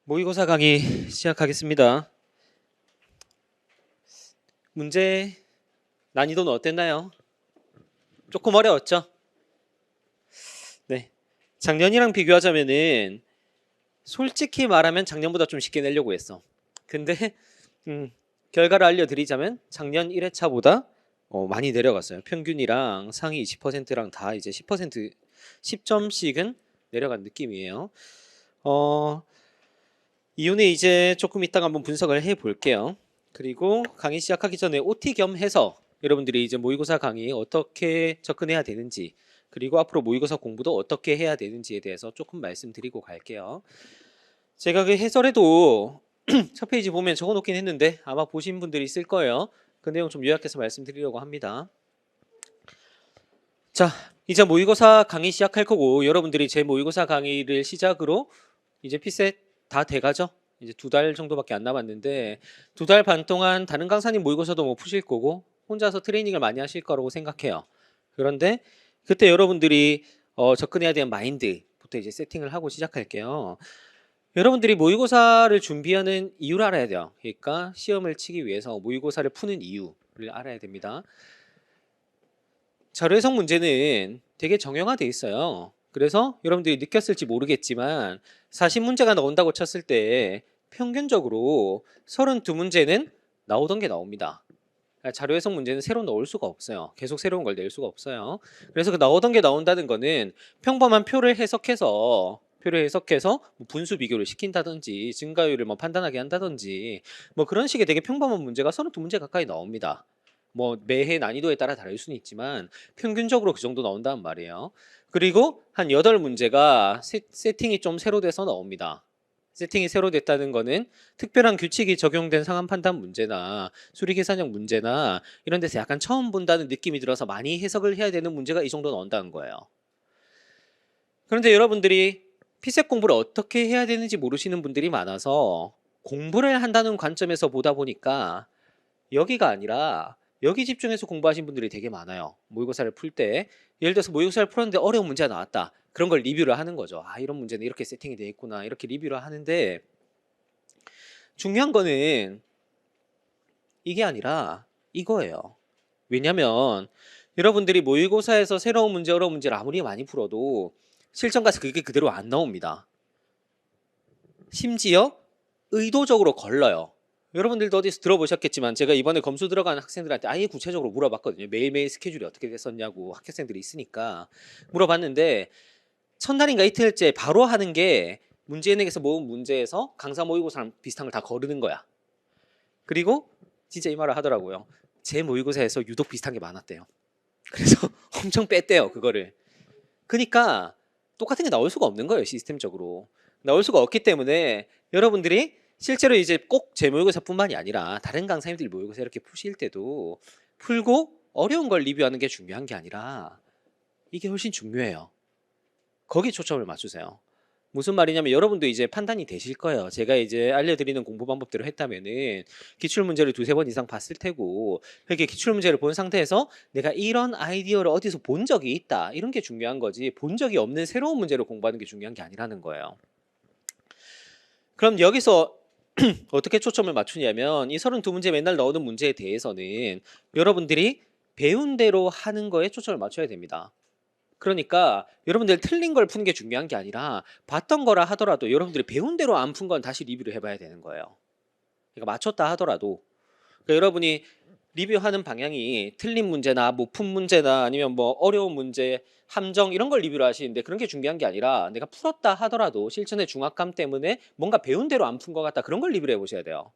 모의고사 강의 시작하겠습니다. 문제 난이도는 어땠나요? 조금 어려웠죠? 네. 작년이랑 비교하자면은 솔직히 말하면 작년보다 좀 쉽게 내려고 했어. 근데 결과를 알려드리자면 작년 1회차보다 많이 내려갔어요. 평균이랑 상위 20%랑 다 이제 10% 10점씩은 내려간 느낌이에요. 이유는 이제 조금 이따가 한번 분석을 해 볼게요. 그리고 강의 시작하기 전에 OT 겸 해서 여러분들이 이제 모의고사 강의 어떻게 접근해야 되는지, 그리고 앞으로 모의고사 공부도 어떻게 해야 되는지에 대해서 조금 말씀드리고 갈게요. 제가 그 해설에도 첫 페이지 보면 적어 놓긴 했는데 아마 보신 분들이 있을 거예요. 그 내용 좀 요약해서 말씀드리려고 합니다. 자, 이제 모의고사 강의 시작할 거고, 여러분들이 제 모의고사 강의를 시작으로 이제 피셋 다 돼가죠? 이제 2달 정도밖에 안 남았는데 2달 반 동안 다른 강사님 모의고사도 뭐 푸실 거고 혼자서 트레이닝을 많이 하실 거라고 생각해요. 그런데 그때 여러분들이 접근해야 되는 마인드부터 이제 세팅을 하고 시작할게요. 여러분들이 모의고사를 준비하는 이유를 알아야 돼요. 그러니까 시험을 치기 위해서 모의고사를 푸는 이유를 알아야 됩니다. 자료 해석 문제는 되게 정형화돼 있어요. 그래서 여러분들이 느꼈을지 모르겠지만 40문제가 나온다고 쳤을 때 평균적으로 32문제는 나오던 게 나옵니다. 자료 해석 문제는 새로 넣을 수가 없어요. 계속 새로운 걸 낼 수가 없어요. 그래서 그 나오던 게 나온다는 거는 평범한 표를 해석해서 뭐 분수 비교를 시킨다든지 증가율을 뭐 판단하게 한다든지 뭐 그런 식의 되게 평범한 문제가 32문제 가까이 나옵니다. 뭐 매해 난이도에 따라 다를 수는 있지만 평균적으로 그 정도 나온다는 말이에요. 그리고 한 8문제가 세팅이 좀 새로 돼서 나옵니다. 세팅이 새로 됐다는 거는 특별한 규칙이 적용된 상한 판단 문제나 수리 계산형 문제나 이런 데서 약간 처음 본다는 느낌이 들어서 많이 해석을 해야 되는 문제가 이 정도 나온다는 거예요. 그런데 여러분들이 피셋 공부를 어떻게 해야 되는지 모르시는 분들이 많아서 공부를 한다는 관점에서 보다 보니까 여기가 아니라 여기 집중해서 공부하신 분들이 되게 많아요. 모의고사를 풀 때 예를 들어서 모의고사를 풀었는데 어려운 문제가 나왔다. 그런 걸 리뷰를 하는 거죠. 아, 이런 문제는 이렇게 세팅이 되어 있구나. 이렇게 리뷰를 하는데 중요한 거는 이게 아니라 이거예요. 왜냐면 여러분들이 모의고사에서 새로운 문제, 어려운 문제를 아무리 많이 풀어도 실전 가서 그게 그대로 안 나옵니다. 심지어 의도적으로 걸러요. 여러분들도 어디서 들어보셨겠지만 제가 이번에 검수 들어간 학생들한테 아예 구체적으로 물어봤거든요. 매일매일 스케줄이 어떻게 됐었냐고 학생들이 있으니까 물어봤는데 첫날인가 이틀째 바로 하는 게 문제은행에서 모은 문제에서 강사 모의고사랑 비슷한 걸 다 거르는 거야. 그리고 진짜 이 말을 하더라고요. 제 모의고사에서 유독 비슷한 게 많았대요. 그래서 엄청 뺐대요 그거를. 그러니까 똑같은 게 나올 수가 없는 거예요 시스템적으로. 나올 수가 없기 때문에 여러분들이 실제로 이제 꼭 제 모의고사뿐만이 아니라 다른 강사님들 모의고사 이렇게 푸실 때도 풀고 어려운 걸 리뷰하는 게 중요한 게 아니라 이게 훨씬 중요해요. 거기 초점을 맞추세요. 무슨 말이냐면 여러분도 이제 판단이 되실 거예요. 제가 이제 알려드리는 공부 방법대로 했다면은 기출문제를 2-3번 이상 봤을 테고 이렇게 기출문제를 본 상태에서 내가 이런 아이디어를 어디서 본 적이 있다. 이런 게 중요한 거지 본 적이 없는 새로운 문제를 공부하는 게 중요한 게 아니라는 거예요. 그럼 여기서 어떻게 초점을 맞추냐면 이 32문제 맨날 나오는 문제에 대해서는 여러분들이 배운 대로 하는 거에 초점을 맞춰야 됩니다. 그러니까 여러분들 틀린 걸 푸는 게 중요한 게 아니라 봤던 거라 하더라도 여러분들이 배운 대로 안 푼 건 다시 리뷰를 해봐야 되는 거예요. 그러니까 맞췄다 하더라도 그러니까 여러분이 리뷰하는 방향이 틀린 문제나 못 푼 문제나 아니면 뭐 어려운 문제, 함정 이런 걸 리뷰를 하시는데 그런 게 중요한 게 아니라 내가 풀었다 하더라도 실전의 중압감 때문에 뭔가 배운 대로 안 푼 것 같다 그런 걸 리뷰를 해보셔야 돼요.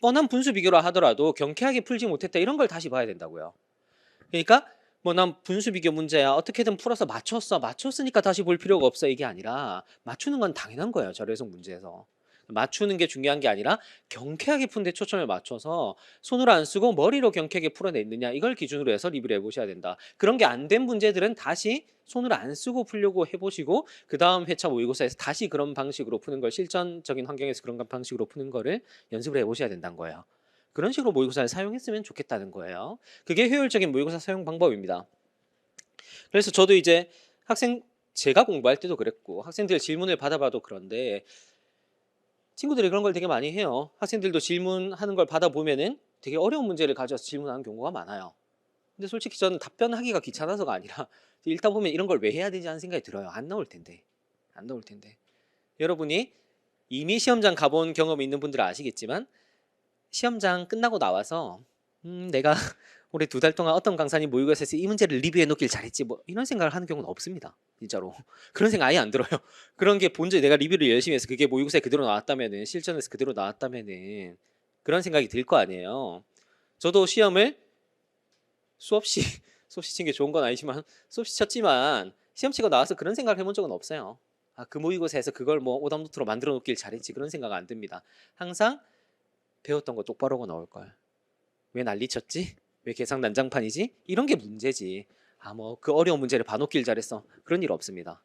뻔한 분수 비교라 하더라도 경쾌하게 풀지 못했다 이런 걸 다시 봐야 된다고요. 그러니까 뭐 난 분수 비교 문제야 어떻게든 풀어서 맞췄으니까 다시 볼 필요가 없어 이게 아니라 맞추는 건 당연한 거예요 저래석 문제에서. 맞추는 게 중요한 게 아니라 경쾌하게 푼 데 초점을 맞춰서 손으로 안 쓰고 머리로 경쾌하게 풀어냈느냐 이걸 기준으로 해서 리뷰를 해보셔야 된다. 그런 게 안 된 문제들은 다시 손을 안 쓰고 풀려고 해보시고 그 다음 회차 모의고사에서 다시 그런 방식으로 푸는 걸 실전적인 환경에서 그런 방식으로 푸는 거를 연습을 해보셔야 된다는 거예요. 그런 식으로 모의고사를 사용했으면 좋겠다는 거예요. 그게 효율적인 모의고사 사용 방법입니다. 그래서 저도 이제 제가 공부할 때도 그랬고 학생들 질문을 받아봐도 그런데 친구들이 그런 걸 되게 많이 해요. 학생들도 질문하는 걸 받아보면은 되게 어려운 문제를 가져와서 질문하는 경우가 많아요. 근데 솔직히 저는 답변하기가 귀찮아서가 아니라 읽다 보면 이런 걸 왜 해야 되지 하는 생각이 들어요. 안 나올 텐데. 안 나올 텐데. 여러분이 이미 시험장 가본 경험이 있는 분들은 아시겠지만 시험장 끝나고 나와서 내가 올해 2달 동안 어떤 강사님 모의고사에서 이 문제를 리뷰해 놓길 잘했지 뭐 이런 생각을 하는 경우는 없습니다. 진짜로. 그런 생각 아예 안 들어요. 그런 게 본질 내가 리뷰를 열심히 해서 그게 모의고사에 그대로 나왔다면은 실전에서 그대로 나왔다면은 그런 생각이 들 거 아니에요. 저도 시험을 수없이 수없이 친 게 좋은 건 아니지만 수없이 쳤지만 시험 치고 나와서 그런 생각을 해본 적은 없어요. 아, 그 모의고사에서 그걸 뭐 오답노트로 만들어 놓길 잘했지 그런 생각 안 듭니다. 항상 배웠던 거 똑바로 하고 나올 걸. 왜 난리 쳤지? 왜 계산 난장판이지? 이런 게 문제지. 아, 뭐 그 어려운 문제를 봐놓길 잘했어. 그런 일 없습니다.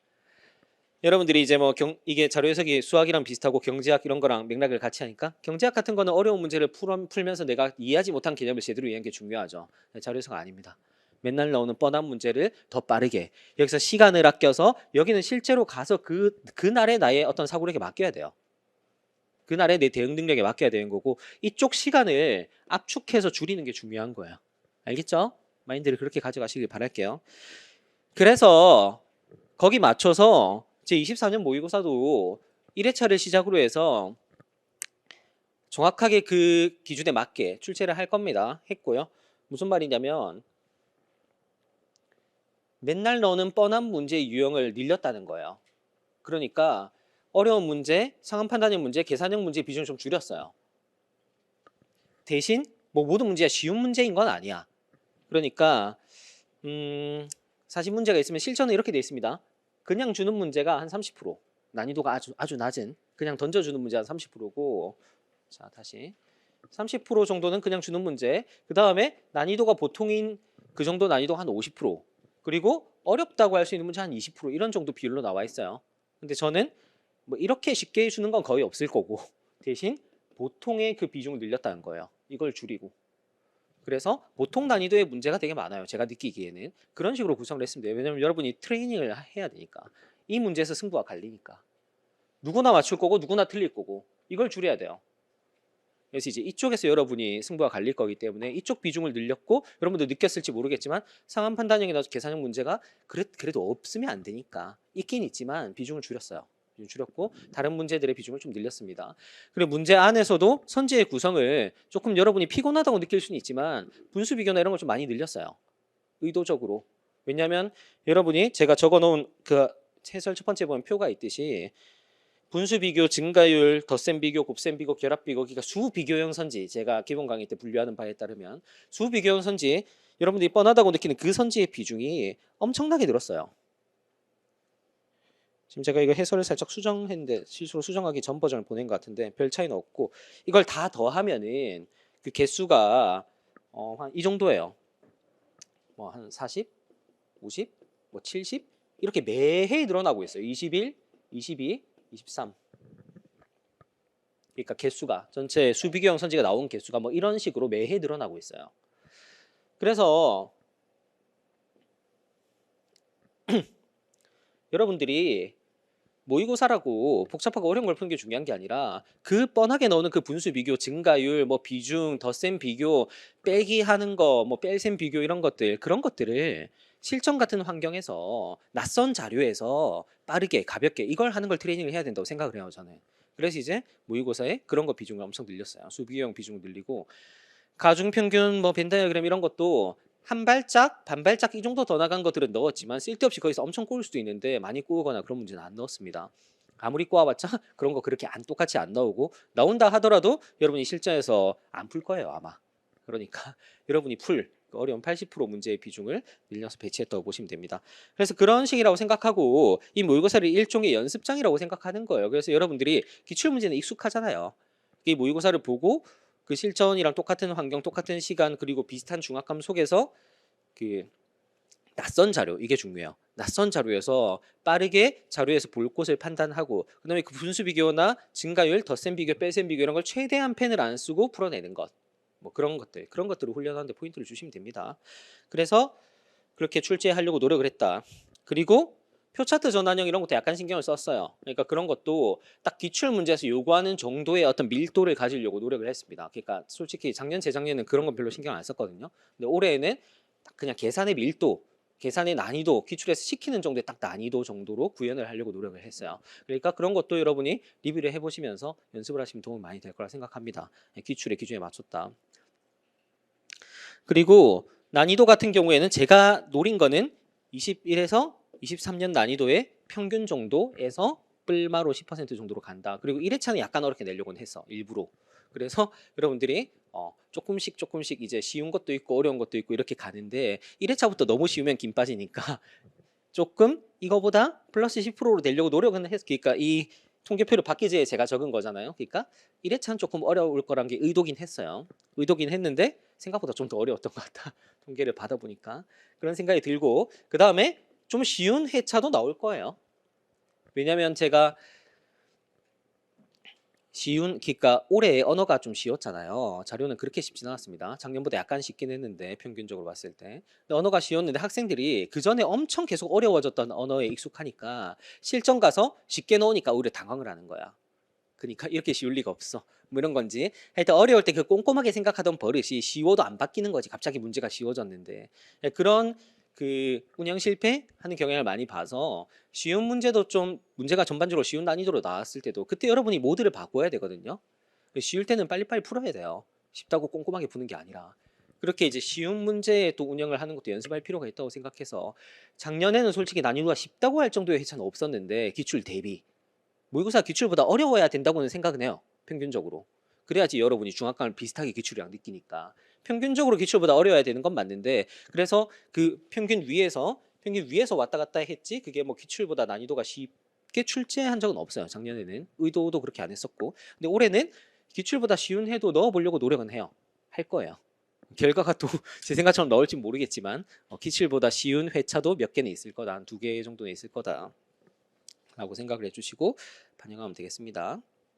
여러분들이 이제 뭐 이게 자료 해석이 수학이랑 비슷하고 경제학 이런 거랑 맥락을 같이 하니까 경제학 같은 거는 어려운 문제를 풀면서 내가 이해하지 못한 개념을 제대로 이해하는 게 중요하죠. 자료 해석 아닙니다. 맨날 나오는 뻔한 문제를 더 빠르게 여기서 시간을 아껴서 여기는 실제로 가서 그날의 나의 어떤 사고력에 맡겨야 돼요. 그날의 내 대응 능력에 맡겨야 되는 거고 이쪽 시간을 압축해서 줄이는 게 중요한 거예요. 알겠죠? 마인드를 그렇게 가져가시길 바랄게요. 그래서 거기 맞춰서 제 24년 모의고사도 1회차를 시작으로 해서 정확하게 그 기준에 맞게 출제를 할 겁니다. 했고요. 무슨 말이냐면 맨날 나오는 뻔한 문제의 유형을 늘렸다는 거예요. 그러니까 어려운 문제, 상황 판단형 문제, 계산형 문제 비중을 좀 줄였어요. 대신 뭐 모든 문제가 쉬운 문제인 건 아니야. 그러니까 사실 문제가 있으면 실전은 이렇게 돼 있습니다. 그냥 주는 문제가 한 30%, 난이도가 아주 낮은 그냥 던져주는 문제 한 30%고 자 다시 30% 정도는 그냥 주는 문제 그 다음에 난이도가 보통인 그 정도 난이도 한 50% 그리고 어렵다고 할 수 있는 문제 한 20% 이런 정도 비율로 나와 있어요. 근데 저는 뭐 이렇게 쉽게 주는 건 거의 없을 거고 대신 보통의 그 비중을 늘렸다는 거예요. 이걸 줄이고 그래서 보통 난이도의 문제가 되게 많아요. 제가 느끼기에는 그런 식으로 구성을 했습니다. 왜냐면 여러분이 트레이닝을 해야 되니까 이 문제에서 승부가 갈리니까 누구나 맞출 거고 누구나 틀릴 거고 이걸 줄여야 돼요. 그래서 이제 이쪽에서 여러분이 승부가 갈릴 거기 때문에 이쪽 비중을 늘렸고 여러분도 느꼈을지 모르겠지만 상황 판단형이나 계산형 문제가 그래도 없으면 안 되니까 있긴 있지만 비중을 줄였어요. 줄였고 다른 문제들의 비중을 좀 늘렸습니다. 그리고 문제 안에서도 선지의 구성을 조금 여러분이 피곤하다고 느낄 수는 있지만 분수 비교나 이런 걸 좀 많이 늘렸어요. 의도적으로. 왜냐하면 여러분이 제가 적어놓은 그 해설 첫 번째 보면 표가 있듯이 분수 비교, 증가율, 덧셈 비교, 곱셈 비교, 결합 비교, 그러니까 수 비교형 선지 제가 기본 강의 때 분류하는 바에 따르면 수 비교형 선지 여러분들이 뻔하다고 느끼는 그 선지의 비중이 엄청나게 늘었어요. 지금 제가 이거 해설을 살짝 수정했는데 실수로 수정하기 전 버전을 보낸 것 같은데 별 차이는 없고 이걸 다 더하면은 그 개수가 한 이 정도예요. 뭐 한 40, 50, 뭐 70 이렇게 매해 늘어나고 있어요. 21, 22, 23. 그러니까 개수가 전체 수비교형 선지가 나온 개수가 뭐 이런 식으로 매해 늘어나고 있어요. 그래서 여러분들이 모의고사라고 복잡하고 어려운 걸 푸는 게 중요한 게 아니라 그 뻔하게 나오는 그 분수 비교, 증가율, 뭐 비중, 덧셈 비교, 빼기 하는 거, 뭐 뺄셈 비교 이런 것들 그런 것들을 실전 같은 환경에서 낯선 자료에서 빠르게 가볍게 이걸 하는 걸 트레이닝을 해야 된다고 생각을 해요 저는. 그래서 이제 모의고사에 그런 거 비중을 엄청 늘렸어요. 수비형 비중을 늘리고 가중평균 뭐 벤다이어그램 이런 것도 한 발짝 반 발짝 이 정도 더 나간 것들은 넣었지만 쓸데없이 거기서 엄청 꼬을 수도 있는데 많이 꼬우거나 그런 문제는 안 넣었습니다. 아무리 꼬아봤자 그런 거 그렇게 똑같이 안 나오고 나온다 하더라도 여러분이 실전에서 안 풀 거예요 아마. 그러니까 여러분이 풀 어려운 80% 문제의 비중을 늘려서 배치했다고 보시면 됩니다. 그래서 그런 식이라고 생각하고 이 모의고사를 일종의 연습장이라고 생각하는 거예요. 그래서 여러분들이 기출문제는 익숙하잖아요. 이 모의고사를 보고 그 실전이랑 똑같은 환경, 똑같은 시간 그리고 비슷한 중압감 속에서 그 낯선 자료 이게 중요해요. 낯선 자료에서 빠르게 자료에서 볼 곳을 판단하고 그다음에 그 분수 비교나 증가율, 덧셈 비교, 뺄셈 비교 이런 걸 최대한 펜을 안 쓰고 풀어내는 것. 뭐 그런 것들을 훈련하는데 포인트를 주시면 됩니다. 그래서 그렇게 출제하려고 노력을 했다. 그리고 표차트 전환형 이런 것도 약간 신경을 썼어요. 그러니까 그런 것도 딱 기출 문제에서 요구하는 정도의 어떤 밀도를 가지려고 노력을 했습니다. 그러니까 솔직히 작년, 재작년에는 그런 건 별로 신경 안 썼거든요. 근데 올해에는 딱 그냥 계산의 밀도, 계산의 난이도, 기출에서 시키는 정도의 딱 난이도 정도로 구현을 하려고 노력을 했어요. 그러니까 그런 것도 여러분이 리뷰를 해보시면서 연습을 하시면 도움이 많이 될 거라 생각합니다. 기출의 기준에 맞췄다. 그리고 난이도 같은 경우에는 제가 노린 거는 21에서 23년 난이도의 평균 정도에서 뿔마로 10% 정도로 간다. 그리고 1회차는 약간 어렵게 내려고는 했어. 일부러. 그래서 여러분들이 조금씩 이제 쉬운 것도 있고 어려운 것도 있고 이렇게 가는데 1회차부터 너무 쉬우면 김 빠지니까 조금 이거보다 플러스 10%로 내려고 노력은 했. 그러니까 이 통계표를 받기 전에 제가 적은 거잖아요. 그러니까 1회차는 조금 어려울 거란 게 의도긴 했어요. 의도긴 했는데 생각보다 좀 더 어려웠던 것 같다. 통계를 받아보니까 그런 생각이 들고 그 다음에 좀 쉬운 회차도 나올 거예요. 왜냐면 제가 그러니까 올해 언어가 좀 쉬웠잖아요. 자료는 그렇게 쉽진 않았습니다. 작년보다 약간 쉽긴 했는데 평균적으로 봤을 때. 근데 언어가 쉬웠는데 학생들이 그 전에 엄청 계속 어려워졌던 언어에 익숙하니까 실전 가서 쉽게 넣으니까 오히려 당황을 하는 거야. 그러니까 이렇게 쉬울 리가 없어. 뭐 이런 건지. 하여튼 어려울 때 그 꼼꼼하게 생각하던 버릇이 쉬워도 안 바뀌는 거지. 갑자기 문제가 쉬워졌는데. 그런 그 운영 실패하는 경향을 많이 봐서 쉬운 문제도 좀 문제가 전반적으로 쉬운 난이도로 나왔을 때도 그때 여러분이 모드를 바꿔야 되거든요. 쉬울 때는 빨리빨리 풀어야 돼요. 쉽다고 꼼꼼하게 푸는 게 아니라. 그렇게 이제 쉬운 문제에 또 운영을 하는 것도 연습할 필요가 있다고 생각해서 작년에는 솔직히 난이도가 쉽다고 할 정도의 회차는 없었는데 기출 대비 모의고사 기출보다 어려워야 된다고는 생각은 해요. 평균적으로. 그래야지 여러분이 중학감을 비슷하게 기출이랑 느끼니까. 평균적으로 기출보다 어려워야 되는 건 맞는데 그래서 그 평균 위에서 왔다 갔다 했지 그게 뭐 기출보다 난이도가 쉽게 출제한 적은 없어요. 작년에는 의도도 그렇게 안 했었고 근데 올해는 기출보다 쉬운 해도 넣어보려고 노력은 해요. 할 거예요. 결과가 또 제 생각처럼 나올지 모르겠지만 기출보다 쉬운 회차도 몇 개는 있을 거다. 한 2개 정도는 있을 거다 라고 생각을 해주시고 반영하면 되겠습니다.